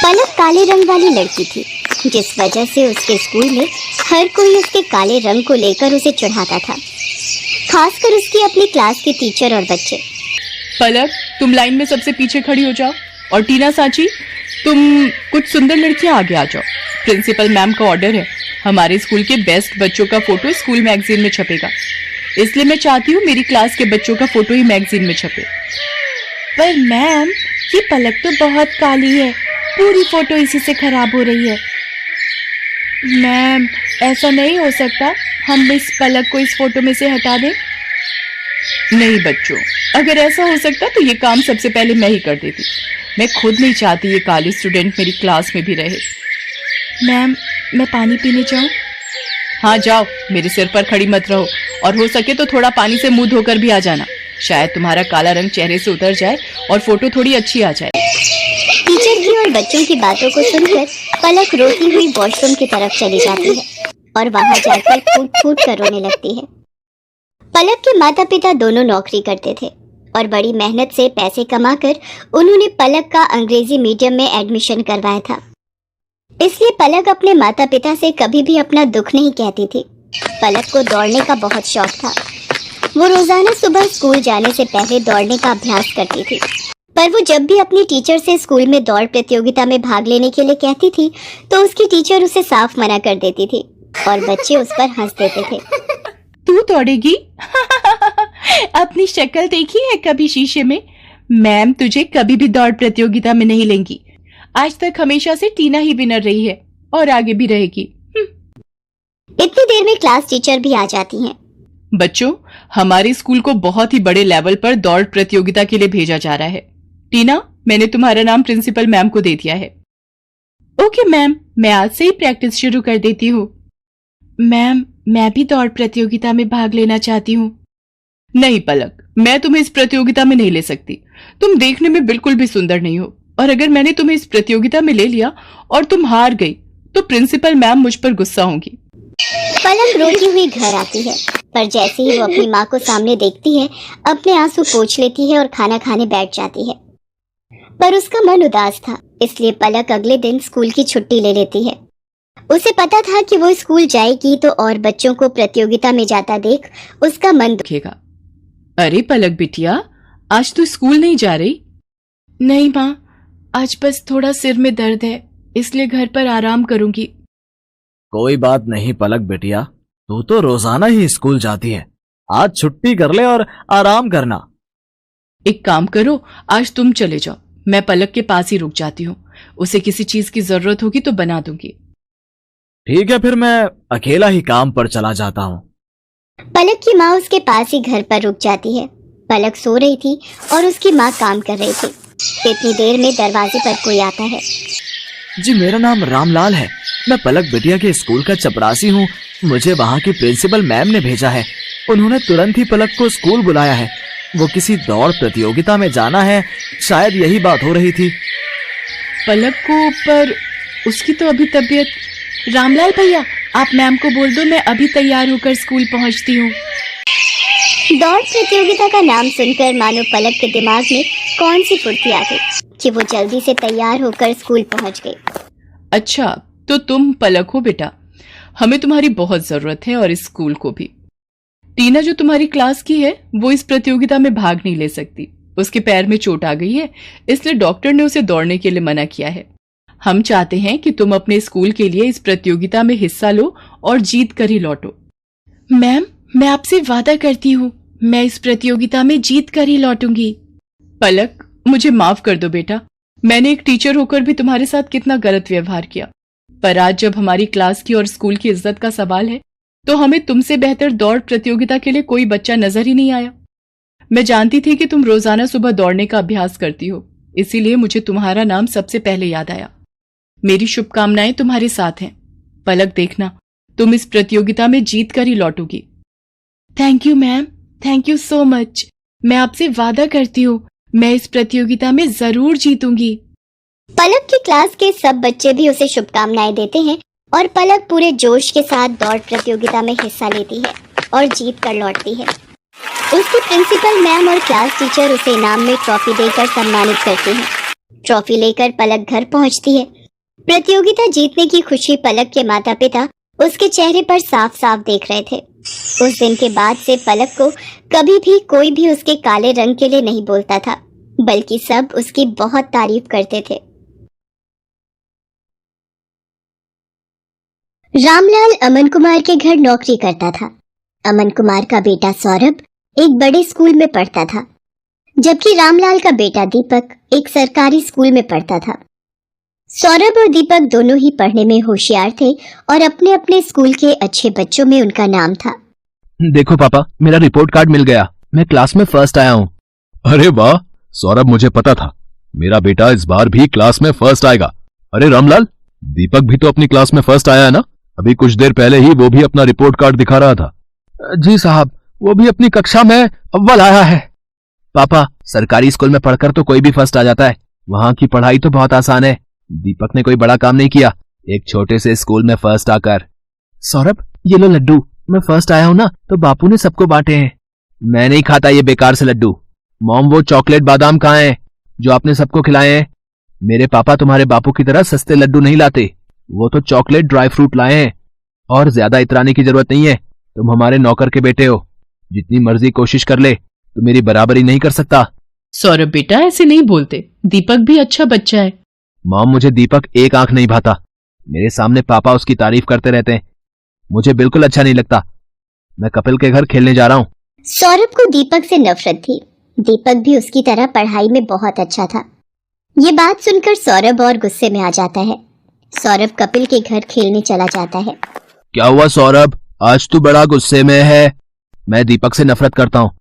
पलक काले रंग वाली लड़की थी, जिस वजह से उसके स्कूल में हर कोई उसके काले रंग को लेकर उसे चिढ़ाता था, खासकर उसकी अपनी क्लास के टीचर और बच्चे। पलक, तुम लाइन में सबसे पीछे खड़ी हो जाओ, और टीना साची, तुम कुछ सुंदर लड़कियां आगे आ जाओ। प्रिंसिपल मैम का ऑर्डर है, हमारे स्कूल के बेस्ट बच्चों का फोटो स्कूल मैगजीन में छपेगा, इसलिए मैं चाहती हूँ मेरी क्लास के बच्चों का फोटो ही मैगजीन में छपे। पर मैम, ये पलक तो बहुत काली है, पूरी फोटो इसी से खराब हो रही है। मैम, ऐसा नहीं हो सकता, हम इस पलक को इस फोटो में से हटा दें। नहीं बच्चों, अगर ऐसा हो सकता तो ये काम सबसे पहले मैं ही कर देती। मैं खुद नहीं चाहती ये काली स्टूडेंट मेरी क्लास में भी रहे। मैम, मैं पानी पीने जाऊं? हाँ जाओ, मेरे सिर पर खड़ी मत रहो, और हो सके तो थोड़ा पानी से मुंह धोकर भी आ जाना, शायद तुम्हारा काला रंग चेहरे से उतर जाए और फोटो थोड़ी अच्छी आ जाए। टीचर की और बच्चों की बातों को सुनकर पलक रोती हुई वॉशरूम की तरफ चली जाती है और वहां जाकर फूट फूट कर रोने लगती है। पलक के माता पिता दोनों नौकरी करते थे और बड़ी मेहनत से पैसे कमाकर उन्होंने पलक का अंग्रेजी मीडियम में एडमिशन करवाया था। इसलिए पलक अपने माता पिता से कभी भी अपना दुख नहीं कहती थी। पलक को दौड़ने का बहुत शौक था। वो रोजाना सुबह स्कूल जाने से पहले दौड़ने का अभ्यास करती थी, पर वो जब भी अपनी टीचर से स्कूल में दौड़ प्रतियोगिता में भाग लेने के लिए कहती थी तो उसकी टीचर उसे साफ मना कर देती थी और बच्चे उस पर हंस देते थे। तू दौड़ेगी? अपनी शक्ल देखी है कभी शीशे में? मैम तुझे कभी भी दौड़ प्रतियोगिता में नहीं लेंगी। आज तक हमेशा से टीना ही विनर रही है और आगे भी रहेगी। इतनी देर में क्लास टीचर भी आ जाती हैं। बच्चों, हमारे स्कूल को बहुत ही बड़े लेवल पर दौड़ प्रतियोगिता के लिए भेजा जा रहा है। टीना, मैंने तुम्हारा नाम प्रिंसिपल मैम को दे दिया है। ओके मैम, मैं आज से ही प्रैक्टिस शुरू कर देती हूँ। मैम, मैं भी दौड़ प्रतियोगिता में भाग लेना चाहती हूँ। नहीं पलक, मैं तुम्हें इस प्रतियोगिता में नहीं ले सकती। तुम देखने में बिल्कुल भी सुंदर नहीं हो, और अगर मैंने तुम्हें इस प्रतियोगिता में ले लिया और तुम हार गई तो प्रिंसिपल मैम मुझ पर गुस्सा होंगी। पलक रोती हुई घर आती है, पर जैसे ही वो अपनी माँ को सामने देखती है, अपने आंसू पोंछ लेती है और खाना खाने बैठ जाती है। पर उसका मन उदास था, इसलिए पलक अगले दिन स्कूल की छुट्टी ले लेती है। उसे पता था कि वो स्कूल जाएगी तो और बच्चों को प्रतियोगिता में जाता देख उसका मन दुखेगा। अरे पलक बिटिया, आज तू स्कूल नहीं जा रही? नहीं माँ, आज बस थोड़ा सिर में दर्द है, इसलिए घर पर आराम करूंगी। कोई बात नहीं पलक बिटिया, तू तो रोजाना ही स्कूल जाती है, आज छुट्टी कर ले और आराम करना। एक काम करो, आज तुम चले जाओ, मैं पलक के पास ही रुक जाती हूँ। उसे किसी चीज की जरूरत होगी तो बना दूंगी। ठीक है, फिर मैं अकेला ही काम पर चला जाता हूँ। पलक की माँ उसके पास ही घर पर रुक जाती है। पलक सो रही थी और उसकी माँ काम कर रही थी। इतनी देर में दरवाजे पर कोई आता है। जी, मेरा नाम रामलाल है, मैं पलक बिटिया के स्कूल का चपरासी हूँ। मुझे वहाँ की प्रिंसिपल मैम ने भेजा है। उन्होंने तुरंत ही पलक को स्कूल बुलाया है। वो किसी दौड़ प्रतियोगिता में जाना है, शायद यही बात हो रही थी। पलक को? पर उसकी तो अभी तबीयत। रामलाल भैया, आप मैम को बोल दो मैं अभी तैयार होकर स्कूल पहुंचती हूँ। दौड़ प्रतियोगिता का नाम सुनकर मानो पलक के दिमाग में कौन सी फुर्ती आ गई कि वो जल्दी से तैयार होकर स्कूल पहुंच गई। अच्छा, तो तुम पलक हो बेटा, हमें तुम्हारी बहुत जरूरत है और इस स्कूल को भी। टीना जो तुम्हारी क्लास की है वो इस प्रतियोगिता में भाग नहीं ले सकती। उसके पैर में चोट आ गई है, इसलिए डॉक्टर ने उसे दौड़ने के लिए मना किया है। हम चाहते हैं कि तुम अपने स्कूल के लिए इस प्रतियोगिता में हिस्सा लो और जीत कर ही लौटो। मैम, मैं आपसे वादा करती हूँ, मैं इस प्रतियोगिता में जीत कर ही लौटूंगी। पलक, मुझे माफ कर दो बेटा, मैंने एक टीचर होकर भी तुम्हारे साथ कितना गलत व्यवहार किया। पर आज जब हमारी क्लास की और स्कूल की इज्जत का सवाल है तो हमें तुमसे बेहतर दौड़ प्रतियोगिता के लिए कोई बच्चा नजर ही नहीं आया। मैं जानती थी कि तुम रोजाना सुबह दौड़ने का अभ्यास करती हो, इसीलिए मुझे तुम्हारा नाम सबसे पहले याद आया। मेरी शुभकामनाएं तुम्हारे साथ हैं। पलक, देखना तुम इस प्रतियोगिता में जीत कर ही लौटोगी। Thank you ma'am, thank you so much. मैं आपसे वादा करती हूँ मैं इस प्रतियोगिता में जरूर जीतूंगी। पलक की क्लास के सब बच्चे भी उसे शुभकामनाएं देते हैं और पलक पूरे जोश के साथ दौड़ प्रतियोगिता में हिस्सा लेती है और जीत कर लौटती है। उसकी प्रिंसिपल मैम और क्लास टीचर उसे इनाम में ट्रॉफी देकर सम्मानित करते हैं। ट्रॉफी लेकर पलक घर पहुंचती है। प्रतियोगिता जीतने की खुशी पलक के माता पिता उसके चेहरे पर साफ साफ देख रहे थे। उस दिन के बाद से पलक को कभी भी कोई भी उसके काले रंग के लिए नहीं बोलता था, बल्कि सब उसकी बहुत तारीफ करते थे। रामलाल अमन कुमार के घर नौकरी करता था। अमन कुमार का बेटा सौरभ एक बड़े स्कूल में पढ़ता था, जबकि रामलाल का बेटा दीपक एक सरकारी स्कूल में पढ़ता था। सौरभ और दीपक दोनों ही पढ़ने में होशियार थे और अपने अपने स्कूल के अच्छे बच्चों में उनका नाम था। देखो पापा, मेरा रिपोर्ट कार्ड मिल गया, मैं क्लास में फर्स्ट आया हूँ। अरे वाह सौरभ, मुझे पता था मेरा बेटा इस बार भी क्लास में फर्स्ट आएगा। अरे रामलाल, दीपक भी तो अपनी क्लास में फर्स्ट आया है ना? अभी कुछ देर पहले ही वो भी अपना रिपोर्ट कार्ड दिखा रहा था। जी साहब, वो भी अपनी कक्षा में अव्वल आया है। पापा, सरकारी स्कूल में पढ़कर तो कोई भी फर्स्ट आ जाता है, वहाँ की पढ़ाई तो बहुत आसान है। दीपक ने कोई बड़ा काम नहीं किया, एक छोटे से स्कूल में फर्स्ट आकर। सौरभ, ये लो लड्डू, मैं फर्स्ट आया हूँ ना तो बापू ने सबको बांटे हैं। मैं नहीं खाता ये बेकार से लड्डू। मॉम, वो चॉकलेट बादाम कहाँ हैं जो आपने सबको खिलाए हैं? मेरे पापा तुम्हारे बापू की तरह सस्ते लड्डू नहीं लाते, वो तो चॉकलेट ड्राई फ्रूट लाए हैं। और ज्यादा इतराने की जरूरत नहीं है, तुम हमारे नौकर के बेटे हो, जितनी मर्जी कोशिश कर ले तो मेरी बराबरी नहीं कर सकता। सौरभ बेटा, ऐसे नहीं बोलते, दीपक भी अच्छा बच्चा है। मॉम, मुझे दीपक एक आंख नहीं भाता, मेरे सामने पापा उसकी तारीफ करते रहते हैं, मुझे बिल्कुल अच्छा नहीं लगता। मैं कपिल के घर खेलने जा रहा हूँ। सौरभ को दीपक से नफरत थी। दीपक भी उसकी तरह पढ़ाई में बहुत अच्छा था। ये बात सुनकर सौरभ और गुस्से में आ जाता है। सौरभ कपिल के घर खेलने चला जाता है। क्या हुआ सौरभ, आज तू बड़ा गुस्से में है? मैं दीपक से नफरत करता हूँ।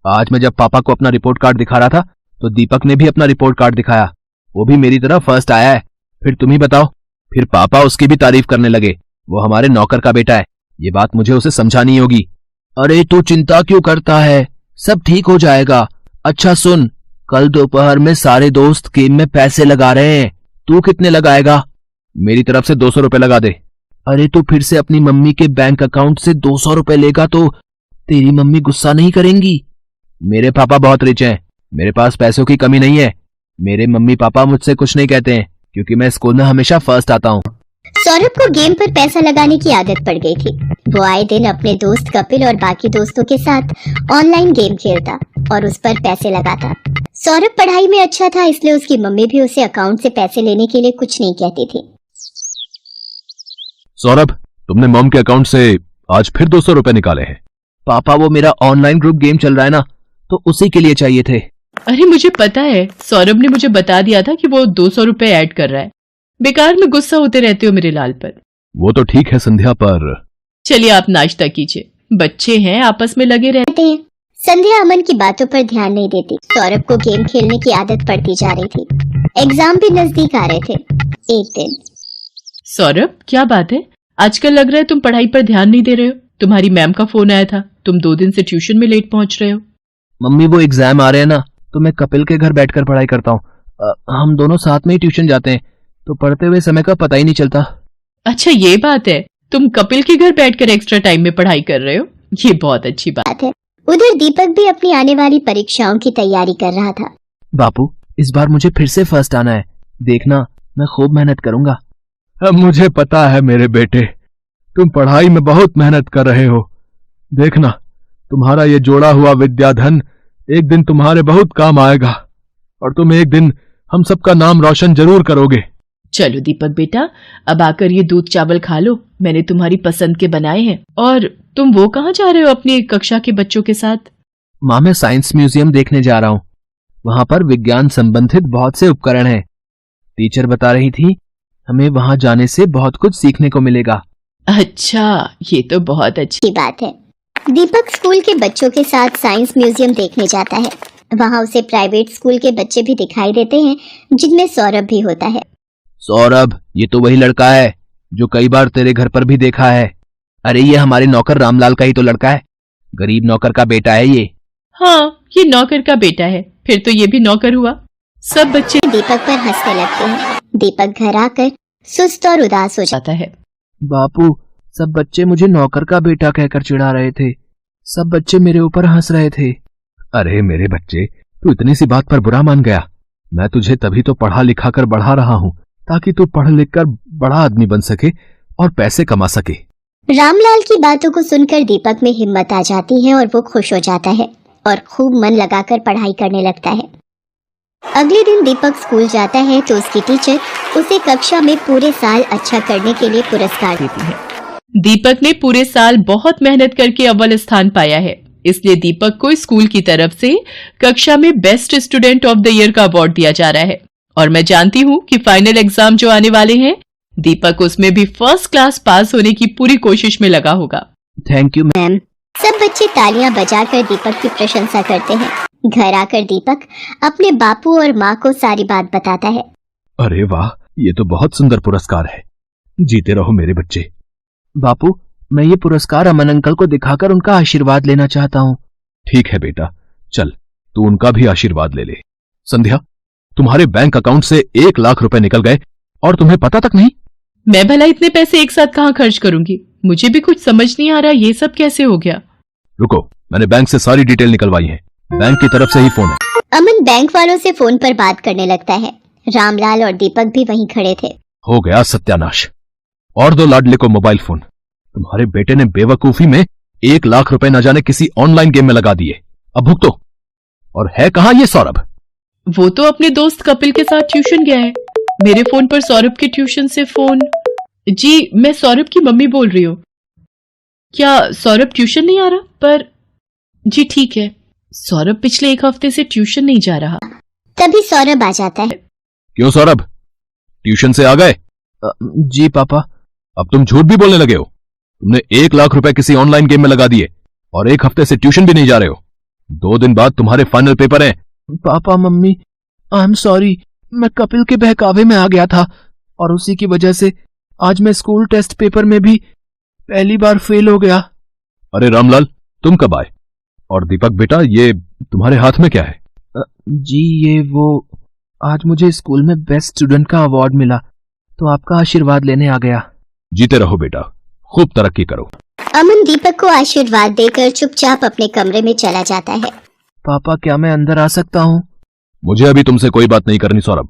आज मैं जब पापा को अपना रिपोर्ट कार्ड दिखा रहा था तो दीपक ने भी अपना रिपोर्ट कार्ड दिखाया, वो भी मेरी तरह फर्स्ट आया है। फिर तुम ही बताओ, फिर पापा उसकी भी तारीफ करने लगे, वो हमारे नौकर का बेटा है, ये बात मुझे उसे समझानी होगी। अरे तू चिंता क्यों करता है, सब ठीक हो जाएगा। अच्छा सुन, कल दोपहर में सारे दोस्त गेम में पैसे लगा रहे हैं, तू कितने लगाएगा? मेरी तरफ से 200 रुपए लगा दे। अरे तू फिर से अपनी मम्मी के बैंक अकाउंट से 200 रुपए लेगा तो तेरी मम्मी गुस्सा नहीं करेंगी? मेरे पापा बहुत रिच हैं, मेरे पास पैसों की कमी नहीं है। मेरे मम्मी पापा मुझसे कुछ नहीं कहते हैं क्योंकि मैं स्कूल में हमेशा फर्स्ट आता हूँ। सौरभ को गेम पर पैसा लगाने की आदत पड़ गई थी। वो आए दिन अपने दोस्त कपिल और बाकी दोस्तों के साथ ऑनलाइन गेम खेलता और उस पर पैसे लगाता। सौरभ पढ़ाई में अच्छा था, इसलिए उसकी मम्मी भी उसे अकाउंट से पैसे लेने के लिए कुछ नहीं कहती थी। सौरभ, तुमने मॉम के अकाउंट से आज फिर 200 रुपए निकाले हैं। पापा, वो मेरा ऑनलाइन ग्रुप गेम चल रहा है ना, तो उसी के लिए चाहिए थे। अरे मुझे पता है, सौरभ ने मुझे बता दिया था कि वो 200 रुपए ऐड कर रहा है। बेकार में गुस्सा होते रहते हो मेरे लाल पर। वो तो ठीक है संध्या, पर चलिए आप नाश्ता कीजिए, बच्चे हैं आपस में लगे रहते हैं। संध्या अमन की बातों पर ध्यान नहीं देती। सौरभ को गेम खेलने की आदत पड़ती जा रही थी। एग्जाम भी नजदीक आ रहे थे। एक दिन, सौरभ क्या बात है, आजकल लग रहा है तुम पढ़ाई पर ध्यान नहीं दे रहे हो। तुम्हारी मैम का फोन आया था, तुम 2 दिन से ट्यूशन में लेट पहुंच रहे हो। मम्मी, वो एग्जाम आ रहे हैं ना, तो मैं कपिल के घर बैठकर पढ़ाई करता हूँ। हम दोनों साथ में ही ट्यूशन जाते हैं, तो पढ़ते हुए समय का पता ही नहीं चलता। अच्छा ये बात है, तुम कपिल के घर बैठकर एक्स्ट्रा टाइम में पढ़ाई कर रहे हो, ये बहुत अच्छी बात है। उधर दीपक भी अपनी आने वाली परीक्षाओं की तैयारी कर रहा था। बापू, इस बार मुझे फिर से फर्स्ट आना है, देखना मैं खूब मेहनत करूंगा। अब मुझे पता है मेरे बेटे, तुम पढ़ाई में बहुत मेहनत कर रहे हो। देखना, तुम्हारा ये जोड़ा हुआ विद्याधन एक दिन तुम्हारे बहुत काम आएगा और तुम एक दिन हम सबका नाम रोशन जरूर करोगे। चलो दीपक बेटा, अब आकर ये दूध चावल खा लो, मैंने तुम्हारी पसंद के बनाए हैं। और तुम वो कहाँ जा रहे हो अपनी कक्षा के बच्चों के साथ? माँ, मैं साइंस म्यूजियम देखने जा रहा हूँ, वहाँ पर विज्ञान संबंधित बहुत से उपकरण हैं। टीचर बता रही थी हमें वहाँ जाने से बहुत कुछ सीखने को मिलेगा। अच्छा, ये तो बहुत अच्छी बात है। दीपक स्कूल के बच्चों के साथ साइंस म्यूजियम देखने जाता है। वहाँ उसे प्राइवेट स्कूल के बच्चे भी दिखाई देते हैं, जिनमें सौरभ भी होता है। सौरभ, ये तो वही लड़का है जो कई बार तेरे घर पर भी देखा है। अरे ये हमारे नौकर रामलाल का ही तो लड़का है, गरीब नौकर का बेटा है ये। हाँ, ये नौकर का बेटा है, फिर तो ये भी नौकर हुआ। सब बच्चे दीपक पर हंसने लगते हैं। दीपक घर आकर सुस्त और उदास हो जाता है। बापू, सब बच्चे मुझे नौकर का बेटा कहकर चिढ़ा रहे थे, सब बच्चे मेरे ऊपर हंस रहे थे। अरे मेरे बच्चे, तू इतनी सी बात पर बुरा मान गया। मैं तुझे तभी तो पढ़ा लिखा कर बढ़ा रहा हूँ ताकि तू पढ़ लिख कर बड़ा आदमी बन सके और पैसे कमा सके। रामलाल की बातों को सुनकर दीपक में हिम्मत आ जाती है और वो खुश हो जाता है और खूब मन लगाकर पढ़ाई करने लगता है। अगले दिन दीपक स्कूल जाता है तो उसकी टीचर उसे कक्षा में पूरे साल अच्छा करने के लिए पुरस्कार देती है। दीपक ने पूरे साल बहुत मेहनत करके अव्वल स्थान पाया है, इसलिए दीपक को स्कूल की तरफ से कक्षा में best student of the year का अवार्ड दिया जा रहा है। और मैं जानती हूँ कि फाइनल एग्जाम जो आने वाले हैं, दीपक उसमें भी फर्स्ट क्लास पास होने की पूरी कोशिश में लगा होगा। Thank you ma'am. सब बच्चे तालियां बजाकर दीपक की प्रशंसा करते हैं। घर आकर दीपक अपने बापू और माँ को सारी बात बताता है। अरे वाह, ये तो बहुत सुंदर पुरस्कार है। जीते रहो मेरे बच्चे। बापू, मैं ये पुरस्कार अमन अंकल को दिखाकर उनका आशीर्वाद लेना चाहता हूँ। ठीक है बेटा, चल तू उनका भी आशीर्वाद ले ले। संध्या, तुम्हारे बैंक अकाउंट से 1 लाख रुपए निकल गए और तुम्हें पता तक नहीं। मैं भला इतने पैसे एक साथ कहाँ खर्च करूंगी? मुझे भी कुछ समझ नहीं आ रहा, ये सब कैसे हो गया? रुको, मैंने बैंक से सारी डिटेल निकलवाई है। बैंक की तरफ से ही फोन है। अमन बैंक वालों से फोन पर बात करने लगता है। रामलाल और दीपक भी वहीं खड़े थे। हो गया सत्यानाश। और दो लाडले को मोबाइल फोन। तुम्हारे बेटे ने बेवकूफी में 1 लाख रुपए न जाने किसी ऑनलाइन गेम में लगा दिए। अब भुगतो। और है कहां ये सौरभ? वो तो अपने दोस्त कपिल के साथ ट्यूशन गया है। मेरे फोन पर सौरभ के ट्यूशन से फोन। जी, मैं सौरभ की मम्मी बोल रही हूँ। क्या सौरभ ट्यूशन नहीं आ रहा? पर जी ठीक है, सौरभ पिछले 1 हफ्ते से ट्यूशन नहीं जा रहा। तभी सौरभ आ जाता है। क्यों सौरभ, ट्यूशन से आ गए? जी पापा। अब तुम झूठ भी बोलने लगे हो। तुमने 1 लाख रुपए किसी ऑनलाइन गेम में लगा दिए और 1 हफ्ते से ट्यूशन भी नहीं जा रहे हो। 2 दिन बाद तुम्हारे फाइनल पेपर हैं। Papa mummy, I am sorry. मैं कपिल के बहकावे में आ गया था और उसी की वजह से आज मैं स्कूल टेस्ट पेपर में भी पहली बार फेल हो गया। अरे रामलाल, तुम कब आए? और दीपक बेटा, ये तुम्हारे हाथ में क्या है? जी ये वो, आज मुझे स्कूल में बेस्ट स्टूडेंट का अवार्ड मिला तो आपका आशीर्वाद लेने आ गया। जीते रहो बेटा, खूब तरक्की करो। अमन दीपक को आशीर्वाद देकर चुपचाप अपने कमरे में चला जाता है। पापा, क्या मैं अंदर आ सकता हूँ? मुझे अभी तुमसे कोई बात नहीं करनी सौरभ।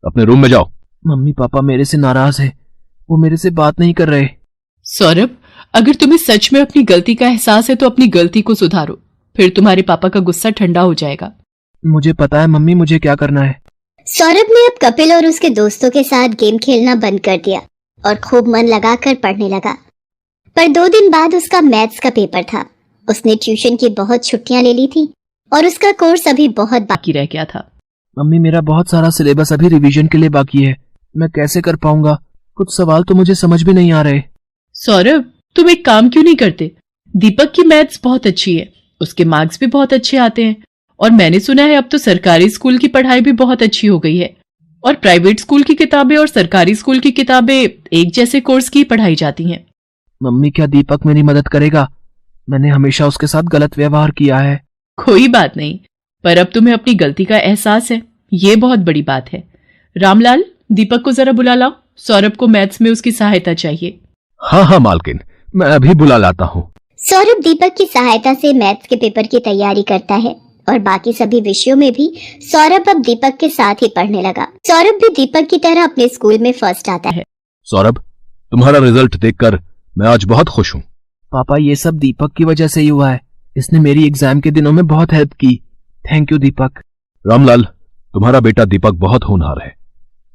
अपने रूम में जाओ। मम्मी पापा मेरे से नाराज है, वो मेरे से बात नहीं कर रहे। सौरभ, अगर तुम्हें सच में अपनी गलती का एहसास है तो अपनी गलती को सुधारो, फिर तुम्हारे पापा का गुस्सा ठंडा हो जाएगा। मुझे पता है मम्मी, मुझे क्या करना है। सौरभ ने अब कपिल और उसके दोस्तों के साथ गेम खेलना बंद कर दिया और खूब मन लगाकर पढ़ने लगा। पर 2 दिन बाद उसका मैथ्स का पेपर था। उसने ट्यूशन की बहुत छुट्टियां ले ली थी और उसका कोर्स अभी बहुत बाकी रह गया था। मम्मी, मेरा बहुत सारा सिलेबस अभी रिवीजन के लिए बाकी है, मैं कैसे कर पाऊंगा? कुछ सवाल तो मुझे समझ भी नहीं आ रहे। सौरभ, तुम एक काम क्यों नहीं करते? दीपक की मैथ्स बहुत अच्छी है, उसके मार्क्स भी बहुत अच्छे आते हैं और मैंने सुना है अब तो सरकारी स्कूल की पढ़ाई भी बहुत अच्छी हो गई है और प्राइवेट स्कूल की किताबें और सरकारी स्कूल की किताबें एक जैसे कोर्स की पढ़ाई जाती हैं। मम्मी, क्या दीपक मेरी मदद करेगा? मैंने हमेशा उसके साथ गलत व्यवहार किया है। कोई बात नहीं, पर अब तुम्हें अपनी गलती का एहसास है, ये बहुत बड़ी बात है। रामलाल, दीपक को जरा बुला लाओ, सौरभ को मैथ्स में उसकी सहायता चाहिए। हाँ हाँ मालकिन, मैं अभी बुला लाता हूँ। सौरभ दीपक की सहायता से मैथ्स के पेपर की तैयारी करता है और बाकी सभी विषयों में भी सौरभ अब दीपक के साथ ही पढ़ने लगा। सौरभ भी दीपक की तरह अपने स्कूल में फर्स्ट आता है। सौरभ, तुम्हारा रिजल्ट देखकर मैं आज बहुत खुश हूँ। पापा, ये सब दीपक की वजह से ही हुआ है। इसने मेरी एग्जाम के दिनों में बहुत हेल्प की। थैंक यू दीपक। रामलाल, तुम्हारा बेटा दीपक बहुत होनहार है।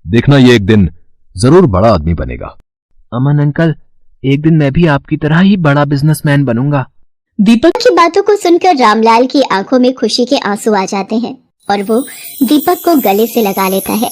देखना ये एक दिन जरूर बड़ा आदमी बनेगा। अमन अंकल, एक दिन मैं भी आपकी तरह ही बड़ा बिजनेसमैन बनूंगा। दीपक की बातों को सुनकर रामलाल की आंखों में खुशी के आंसू आ जाते हैं और वो दीपक को गले से लगा लेता है।